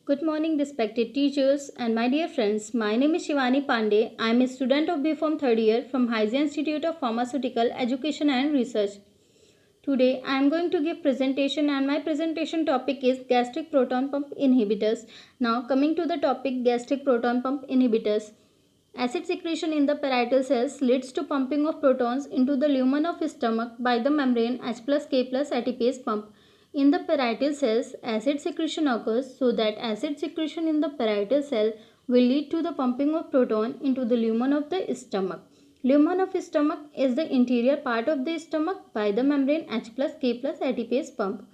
Good morning, respected teachers and my dear friends. My name is Shivani Pandey. I am a student of BPharm third year from Heise Institute of Pharmaceutical Education and Research. Today, I am going to give presentation and my presentation topic is gastric proton pump inhibitors. Now, coming to the topic gastric proton pump inhibitors. Acid secretion in the parietal cells leads to pumping of protons into the lumen of stomach by the membrane H plus K plus ATPase pump. In the parietal cells, acid secretion occurs so that acid secretion in the parietal cell will lead to the pumping of proton into the lumen of the stomach. Lumen of stomach is the interior part of the stomach by the membrane H plus K plus ATPase pump.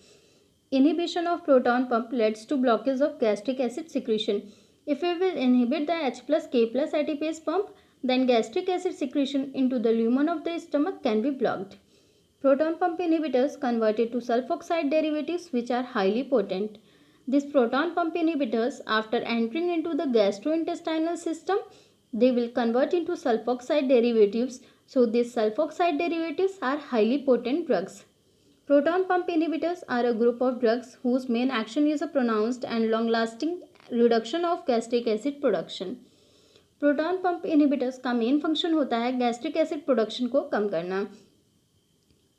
Inhibition of proton pump leads to blockage of gastric acid secretion. If we will inhibit the H plus K plus ATPase pump, then gastric acid secretion into the lumen of the stomach can be blocked. Proton pump inhibitors converted to sulfoxide derivatives which are highly potent. These proton pump inhibitors, after entering into the gastrointestinal system, they will convert into sulfoxide derivatives. So these sulfoxide derivatives are highly potent drugs. Proton pump inhibitors are a group of drugs whose main action is a pronounced and long-lasting reduction of gastric acid production. Proton pump inhibitors का main function होता है gastric acid production को कम करना.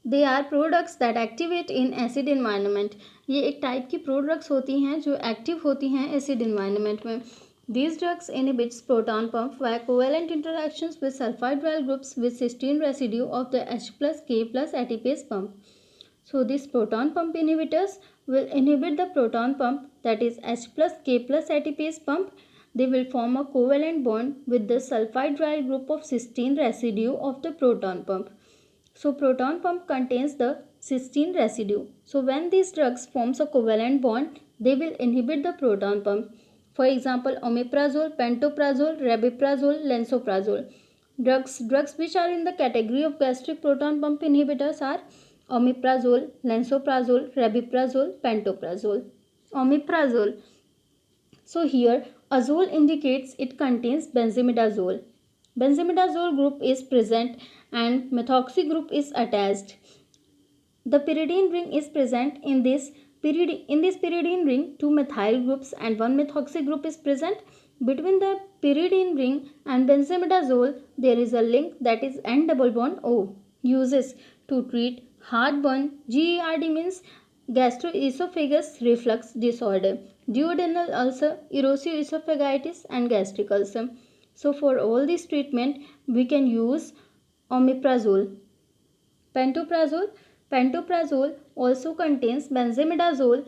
They are products that activate in acid environment. ये एक type की products होती हैं जो एक्टिव होती हैं एसिड इन्वायरमेंट में. These drugs inhibits proton pump via covalent interactions with sulfhydryl groups with cysteine residue of the H plus K plus ATPase pump. So these proton pump inhibitors will inhibit the proton pump, that is H plus K plus ATPase pump. They will form a covalent bond with the sulfhydryl group of cysteine residue of the proton pump. So proton pump contains the cysteine residue. So when these drugs forms a covalent bond, they will inhibit the proton pump. For example, omeprazole, pantoprazole, rabeprazole, lansoprazole. Drugs which are in the category of gastric proton pump inhibitors are omeprazole, lansoprazole, rabeprazole, pantoprazole. Omeprazole. So here azole indicates it contains benzimidazole. Benzimidazole group is present and methoxy group is attached. The pyridine ring is present in this pyridine ring. Two methyl groups and one methoxy group is present. Between the pyridine ring and benzimidazole there is a link, that is N double bond O. Uses to treat heartburn. GERD means gastroesophagus reflux disorder, duodenal ulcer, erosive esophagitis and gastric ulcer. So for all this treatment we can use omeprazole. Pantoprazole also contains benzimidazole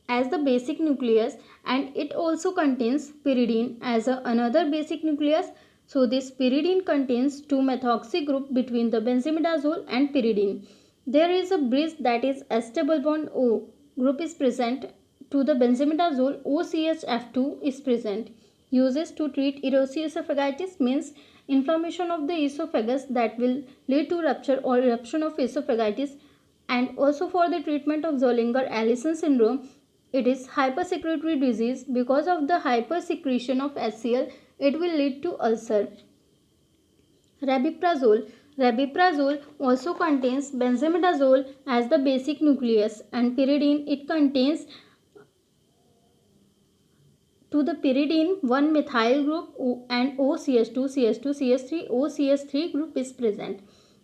as the basic nucleus and it also contains pyridine as another basic nucleus. So this pyridine contains two methoxy group between the benzimidazole and pyridine. There is a bridge, that is S double bond O group is present to the benzimidazole. OCHF2 is present. Uses to treat erosive esophagitis means inflammation of the esophagus that will lead to rupture or eruption of esophagitis, and also for the treatment of Zollinger-Ellison syndrome. It is hypersecretory disease. Because of the hypersecretion of HCl, it will lead to ulcer. Rabeprazole also contains benzimidazole as the basic nucleus and pyridine. It contains to the pyridine one methyl group and OCH2, CH2, CH3, OCH3 group is present.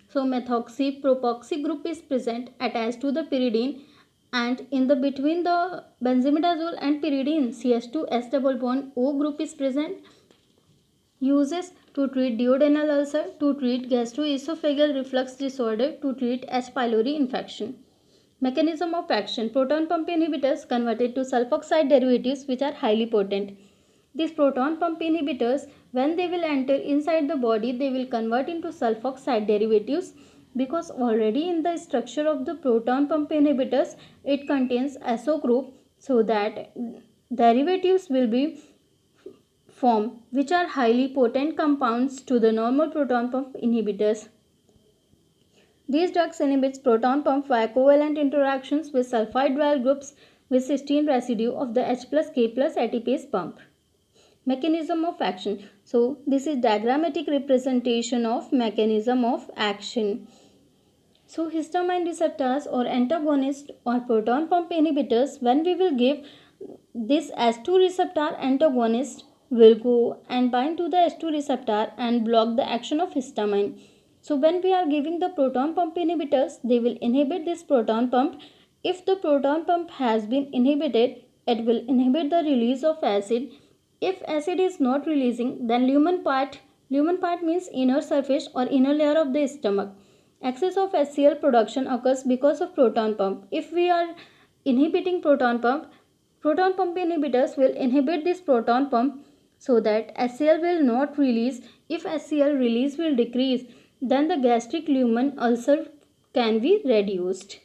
So methoxy, propoxy group is present attached to the pyridine, and in the between the benzimidazole and pyridine CH2 S double bond O group is present. Uses to treat duodenal ulcer, to treat gastroesophageal reflux disorder, to treat H. pylori infection. Mechanism of action. Proton pump inhibitors converted to sulfoxide derivatives which are highly potent. These proton pump inhibitors, when they will enter inside the body, they will convert into sulfoxide derivatives, because already in the structure of the proton pump inhibitors it contains SO group, so that derivatives will be formed which are highly potent compounds to the normal proton pump inhibitors. These drugs inhibits proton pump via covalent interactions with sulfhydryl groups with cysteine residue of the H plus K plus ATPase pump. Mechanism of action. So this is diagrammatic representation of mechanism of action. So histamine receptors or antagonists or proton pump inhibitors, when we will give this H2 receptor antagonist will go and bind to the H2 receptor and block the action of histamine. So when we are giving the proton pump inhibitors, they will inhibit this proton pump. If the proton pump has been inhibited, it will inhibit the release of acid. If acid is not releasing, then lumen part means inner surface or inner layer of the stomach. Excess of HCl production occurs because of proton pump. If we are inhibiting proton pump inhibitors will inhibit this proton pump so that HCl will not release. If HCl release will decrease, then the gastric lumen ulcer can be reduced.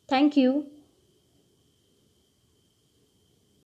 Thank you.